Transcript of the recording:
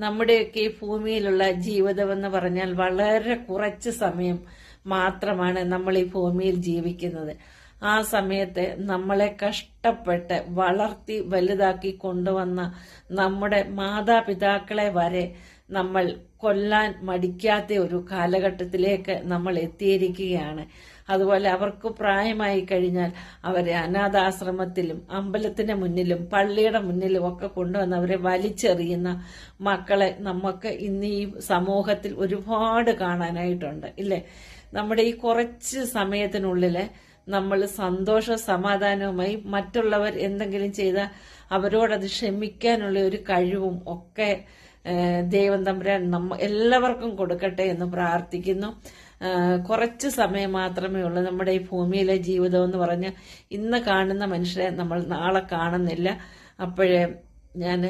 നമ്മുടെയൊക്കെ ഈ ഭൂമിയിലുള്ള ജീവിതമെന്ന് പറഞ്ഞാൽ വളരെ കുറച്ച് സമയം മാത്രമാണ് നമ്മൾ ഈ ഭൂമിയിൽ ജീവിക്കുന്നത്. ആ സമയത്ത് നമ്മളെ കഷ്ടപ്പെട്ട് വളർത്തി വലുതാക്കി കൊണ്ടുവന്ന നമ്മുടെ മാതാപിതാക്കളെ വരെ നമ്മൾ കൊല്ലാൻ മടിക്കാത്ത ഒരു കാലഘട്ടത്തിലേക്ക് നമ്മൾ എത്തിയിരിക്കുകയാണ്. അതുപോലെ അവർക്ക് പ്രായമായി കഴിഞ്ഞാൽ അവരെ അനാഥാശ്രമത്തിലും അമ്പലത്തിന് മുന്നിലും പള്ളിയുടെ മുന്നിലും ഒക്കെ കൊണ്ടുവന്ന് അവരെ വലിച്ചെറിയുന്ന മക്കളെ നമുക്ക് ഇന്ന് ഈ സമൂഹത്തിൽ ഒരുപാട് കാണാനായിട്ടുണ്ട്, ഇല്ലേ? നമ്മുടെ ഈ കുറച്ച് സമയത്തിനുള്ളില് നമ്മൾ സന്തോഷ സമാധാനവുമായി മറ്റുള്ളവർ എന്തെങ്കിലും ചെയ്താൽ അവരോടത് ക്ഷമിക്കാനുള്ള ഒരു കഴിവും ഒക്കെ ദൈവം തമ്പുരാൻ എല്ലാവർക്കും കൊടുക്കട്ടെ എന്ന് പ്രാർത്ഥിക്കുന്നു. കുറച്ച് സമയം മാത്രമേ ഉള്ളൂ നമ്മുടെ ഈ ഭൂമിയിലെ ജീവിതം എന്ന് പറഞ്ഞ് ഇന്ന് കാണുന്ന മനുഷ്യരെ നമ്മൾ നാളെ കാണുന്നില്ല. അപ്പോഴേ ഞാൻ